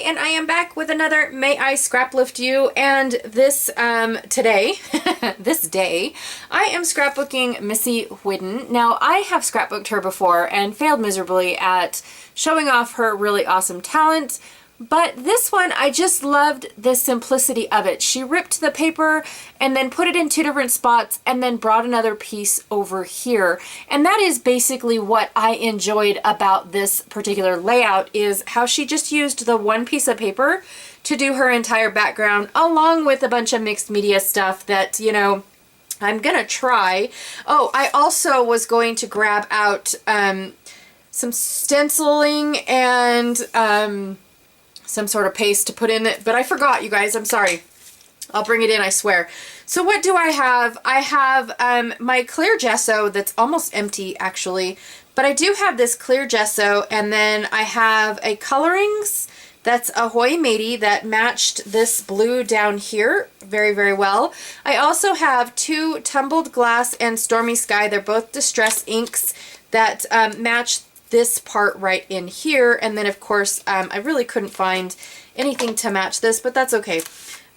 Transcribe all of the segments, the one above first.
and I am back with another May I Scraplift You, and this today, this day, I am scrapbooking Missy Whidden. Now, I have scrapbooked her before and failed miserably at showing off her really awesome talent, but this one, I just loved the simplicity of it. She ripped the paper and then put it in two different spots and then brought another piece over here. And that is basically what I enjoyed about this particular layout, is how she just used the one piece of paper to do her entire background, along with a bunch of mixed media stuff that, you know, I'm gonna try. Oh, I also was going to grab out some stenciling and some sort of paste to put in it, but I forgot, you guys. I'm sorry. I'll bring it in, I swear. So what do I have? I have my clear gesso that's almost empty, actually, but I do have this clear gesso, and then I have a colorings that's Ahoy Matey that matched this blue down here very, very well. I also have two Tumbled Glass and Stormy Sky. They're both Distress inks that match this part right in here. And then of course I really couldn't find anything to match this, but that's okay.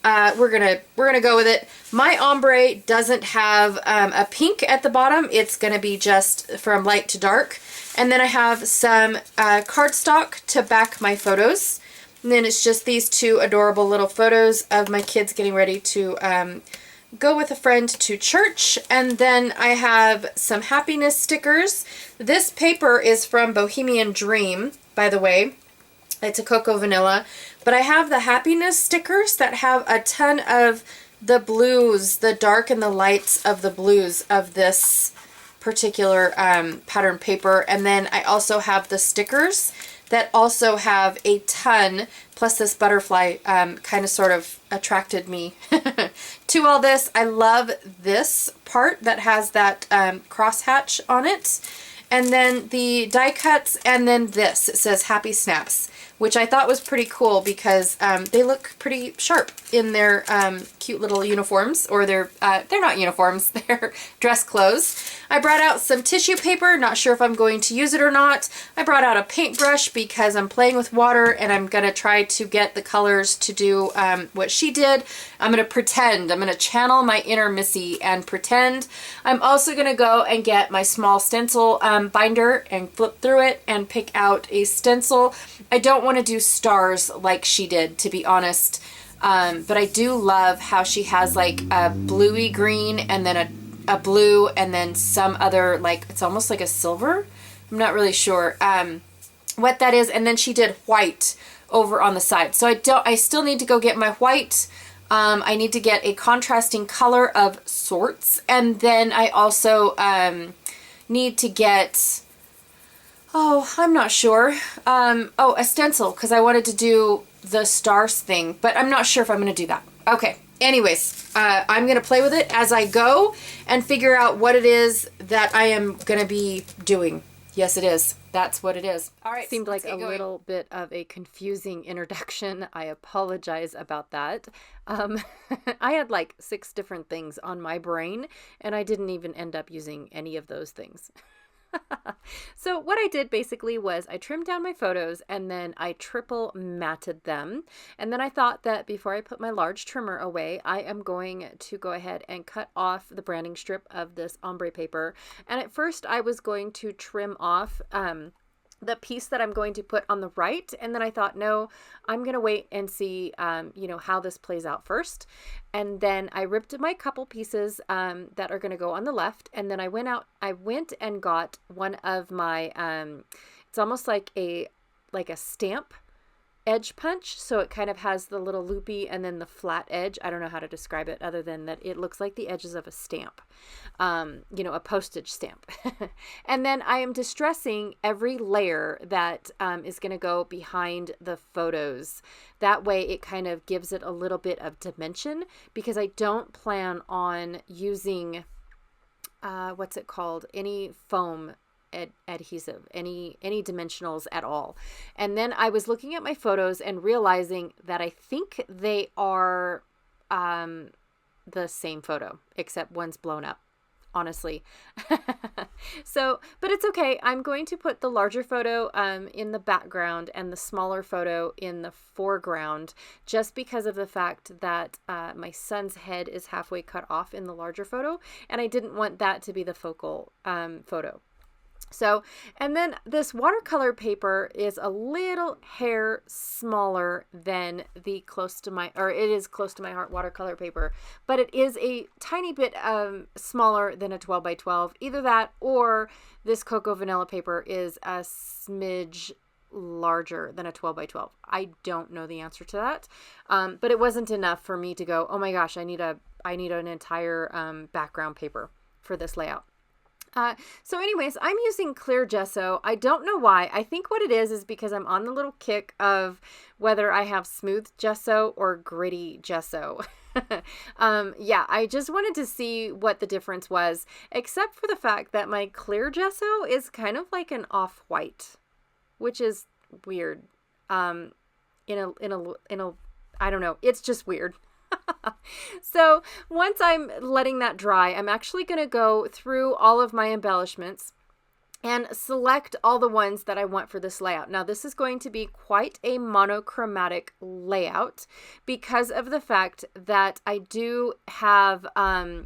We're gonna go with it. My ombre doesn't have a pink at the bottom. It's gonna be just from light to dark. And then I have some cardstock to back my photos. And then it's just these two adorable little photos of my kids getting ready to go with a friend to church. And then I have some happiness stickers. This paper is from Bohemian Dream, by the way. It's a cocoa vanilla. But I have the happiness stickers that have a ton of the blues, the dark and the lights of the blues of this particular pattern paper. And then I also have the stickers that also have a ton, plus this butterfly kind of sort of attracted me to all this. I love this part that has that crosshatch on it. And then the die cuts, and then this, it says Happy Snaps, which I thought was pretty cool because they look pretty sharp in their cute little uniforms, or they're not uniforms, they're dress clothes. I brought out some tissue paper, not sure if I'm going to use it or not. I brought out a paintbrush because I'm playing with water and I'm gonna try to get the colors to do what she did. I'm gonna pretend, I'm gonna channel my inner Missy and pretend. I'm also gonna go and get my small stencil binder and flip through it and pick out a stencil. I don't want to do stars like she did, to be honest, but I do love how she has like a bluey green and then a blue and then some other, like, it's almost like a silver. I'm not really sure what that is. And then she did white over on the side. So I still need to go get my white. I need to get a contrasting color of sorts. And then I also need to get, oh, I'm not sure. Oh, a stencil, because I wanted to do the stars thing, but I'm not sure if I'm going to do that. Okay. Anyways, I'm going to play with it as I go and figure out what it is that I am going to be doing. Yes, it is. That's what it is. All right. Seemed like a little bit of a confusing introduction. I apologize about that. I had like 6 different things on my brain, and I didn't even end up using any of those things. So what I did basically was I trimmed down my photos and then I triple matted them. And then I thought that before I put my large trimmer away, I am going to go ahead and cut off the branding strip of this ombre paper. And at first I was going to trim off the piece that I'm going to put on the right. And then I thought, no, I'm going to wait and see, you know, how this plays out first. And then I ripped my couple pieces that are going to go on the left. And then I went and got one of my, it's almost like a stamp edge punch. So it kind of has the little loopy and then the flat edge. I don't know how to describe it other than that it looks like the edges of a stamp, you know, a postage stamp. And then I am distressing every layer that is going to go behind the photos. That way it kind of gives it a little bit of dimension, because I don't plan on using, what's it called? Any foam adhesive, any dimensionals at all. And then I was looking at my photos and realizing that I think they are the same photo, except one's blown up. honestly. So, but it's okay. I'm going to put the larger photo in the background and the smaller photo in the foreground, just because of the fact that my son's head is halfway cut off in the larger photo, and I didn't want that to be the focal photo. So, and then this watercolor paper is a little hair smaller than the it is close to my heart watercolor paper, but it is a tiny bit smaller than a 12 by 12. Either that or this cocoa vanilla paper is a smidge larger than a 12 by 12. I don't know the answer to that. But it wasn't enough for me to go, oh my gosh, I need an entire background paper for this layout. So anyways, I'm using clear gesso. I don't know why. I think what it is because I'm on the little kick of whether I have smooth gesso or gritty gesso. Yeah, I just wanted to see what the difference was, except for the fact that my clear gesso is kind of like an off-white, which is weird. I don't know. It's just weird. So once I'm letting that dry, I'm actually going to go through all of my embellishments and select all the ones that I want for this layout. Now, this is going to be quite a monochromatic layout because of the fact that I do have, I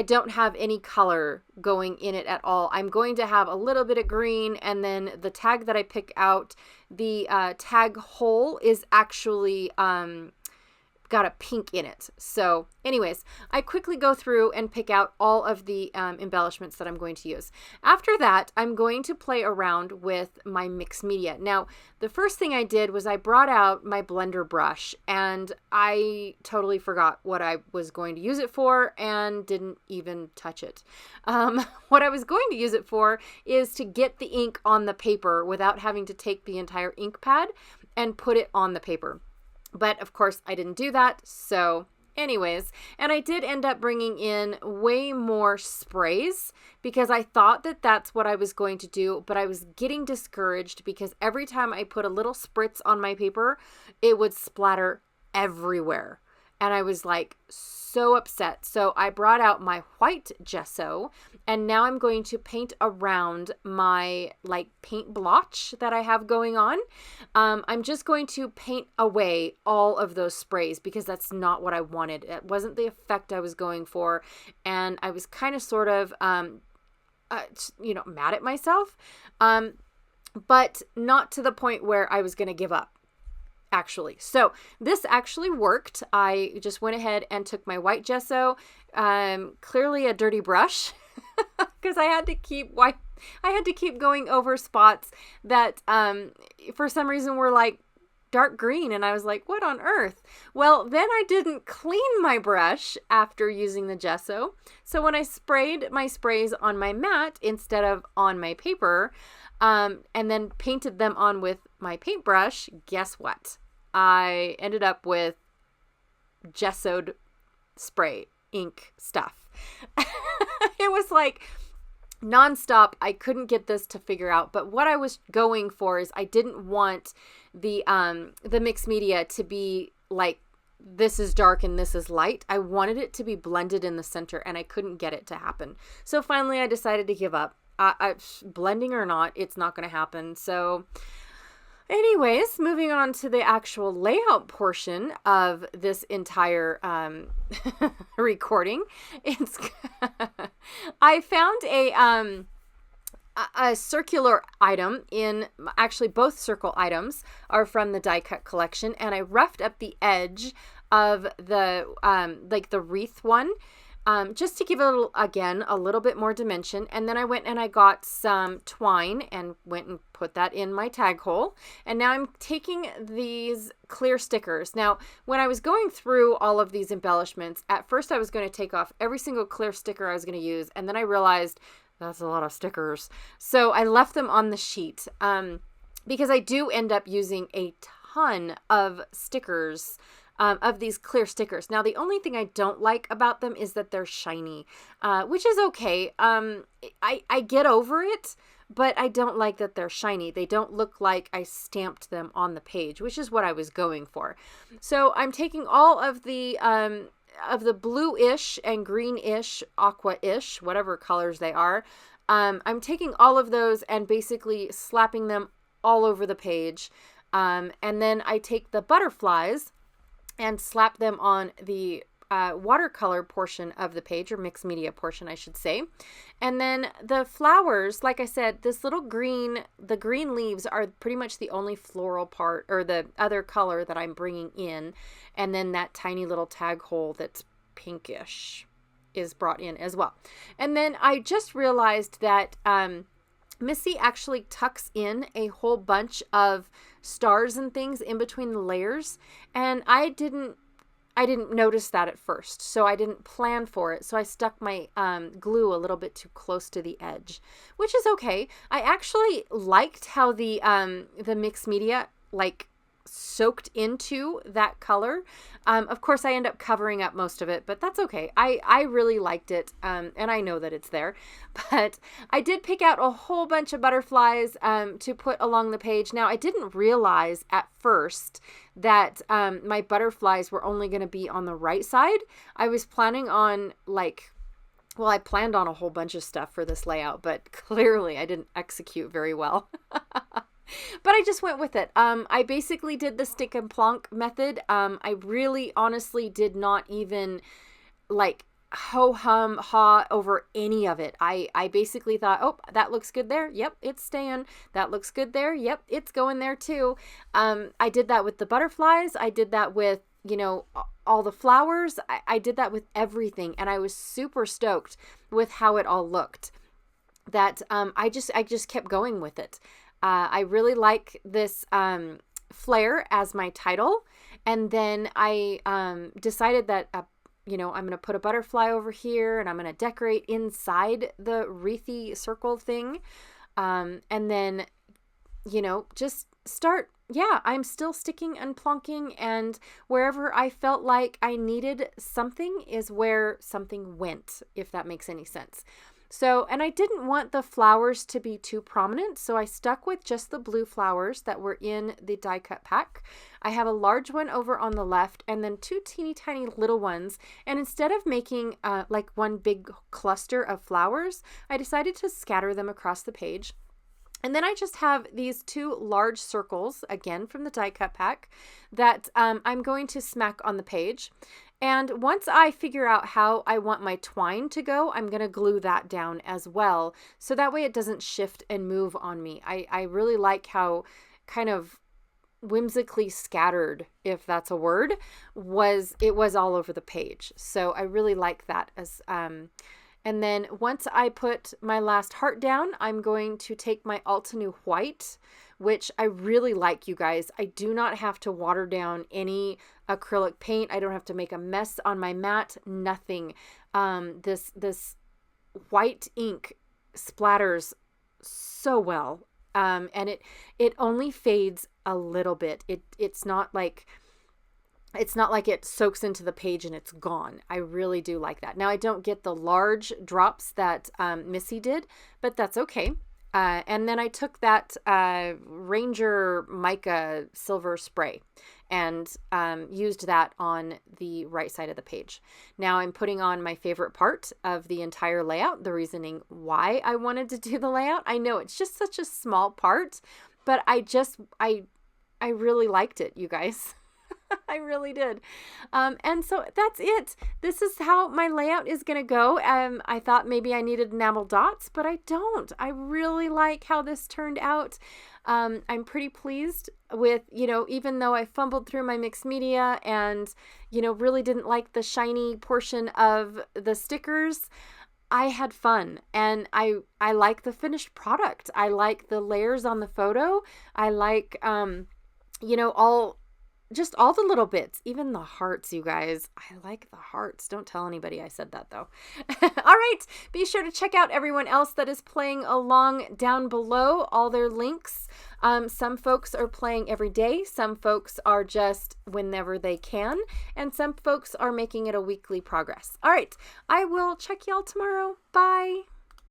don't have any color going in it at all. I'm going to have a little bit of green, and then the tag that I pick out, the tag hole is actually got a pink in it. So anyways, I quickly go through and pick out all of the embellishments that I'm going to use. After that, I'm going to play around with my mixed media. Now, the first thing I did was I brought out my blender brush, and I totally forgot what I was going to use it for and didn't even touch it. What I was going to use it for is to get the ink on the paper without having to take the entire ink pad and put it on the paper. But of course I didn't do that. So anyways, and I did end up bringing in way more sprays because I thought that that's what I was going to do, but I was getting discouraged because every time I put a little spritz on my paper, it would splatter everywhere. And I was like so upset. So I brought out my white gesso, and now I'm going to paint around my paint blotch that I have going on. I'm just going to paint away all of those sprays because that's not what I wanted. It wasn't the effect I was going for. And I was kind of sort of, mad at myself, but not to the point where I was going to give up. Actually. So this actually worked. I just went ahead and took my white gesso, clearly a dirty brush, because I had to keep going over spots that for some reason were like dark green, and I was like, what on earth? Well, then I didn't clean my brush after using the gesso. So when I sprayed my sprays on my mat instead of on my paper, and then painted them on with my paintbrush, guess what? I ended up with gessoed spray ink stuff. It was like nonstop. I couldn't get this to figure out, but what I was going for is I didn't want the mixed media to be like, this is dark and this is light. I wanted it to be blended in the center, and I couldn't get it to happen. So finally I decided to give up. Blending or not, it's not going to happen. So anyways, moving on to the actual layout portion of this entire recording. I found a circular item actually both circle items are from the die cut collection, and I roughed up the edge of the the wreath one. Just to give it a little bit more dimension. And then I went and I got some twine and went and put that in my tag hole. And now I'm taking these clear stickers. Now, when I was going through all of these embellishments, at first I was going to take off every single clear sticker I was going to use. And then I realized that's a lot of stickers. So I left them on the sheet because I do end up using a ton of stickers, of these clear stickers. Now, the only thing I don't like about them is that they're shiny, which is okay. I get over it, but I don't like that they're shiny. They don't look like I stamped them on the page, which is what I was going for. So I'm taking all of the of the blue-ish and green-ish, aqua-ish, whatever colors they are. I'm taking all of those and basically slapping them all over the page. And then I take the butterflies and slap them on the watercolor portion of the page, or mixed media portion, I should say. And then the flowers, like I said, this little green, the green leaves are pretty much the only floral part, or the other color that I'm bringing in. And then that tiny little tag hole that's pinkish is brought in as well. And then I just realized that Missy actually tucks in a whole bunch of stars and things in between the layers, and I didn't notice that at first, so I didn't plan for it. So I stuck my glue a little bit too close to the edge, which is okay. I actually liked how the mixed media like soaked into that color. Of course, I end up covering up most of it, but that's okay. I really liked it, and I know that it's there. But I did pick out a whole bunch of butterflies to put along the page. Now, I didn't realize at first that my butterflies were only going to be on the right side. I was planning on I planned on a whole bunch of stuff for this layout, but clearly I didn't execute very well. But I just went with it. I basically did the stick and plonk method. I really honestly did not even ho-hum, haw over any of it. I basically thought, oh, that looks good there. Yep, it's staying. That looks good there. Yep, it's going there too. I did that with the butterflies. I did that with, all the flowers. I did that with everything. And I was super stoked with how it all looked. That I just kept going with it. I really like this flare as my title. And then I decided that, I'm going to put a butterfly over here, and I'm going to decorate inside the wreathy circle thing. And then, just start. Yeah, I'm still sticking and plonking, and wherever I felt like I needed something is where something went, if that makes any sense. So, and I didn't want the flowers to be too prominent, so I stuck with just the blue flowers that were in the die cut pack. I have a large one over on the left and then two teeny tiny little ones. And instead of making one big cluster of flowers, I decided to scatter them across the page. And then I just have these two large circles, again from the die cut pack, that I'm going to smack on the page. And once I figure out how I want my twine to go, I'm going to glue that down as well. So that way it doesn't shift and move on me. I really like how kind of whimsically scattered, if that's a word, it was all over the page. So I really like that as and then once I put my last heart down, I'm going to take my Altenew white, which I really like, you guys. I do not have to water down any acrylic paint. I don't have to make a mess on my mat, nothing. This white ink splatters so well. And it only fades a little bit. It's not like it soaks into the page and it's gone. I really do like that. Now, I don't get the large drops that Missy did, but that's okay. And then I took that Ranger mica silver spray and used that on the right side of the page. Now I'm putting on my favorite part of the entire layout, the reasoning why I wanted to do the layout. I know it's just such a small part, but I really liked it, you guys. I really did. And so that's it. This is how my layout is going to go. I thought maybe I needed enamel dots, but I don't. I really like how this turned out. I'm pretty pleased with, even though I fumbled through my mixed media and, really didn't like the shiny portion of the stickers, I had fun, and I like the finished product. I like the layers on the photo. I like, all the little bits, even the hearts, you guys. I like the hearts. Don't tell anybody I said that, though. All right. Be sure to check out everyone else that is playing along down below, all their links. Some folks are playing every day. Some folks are just whenever they can. And some folks are making it a weekly progress. All right. I will check y'all tomorrow. Bye.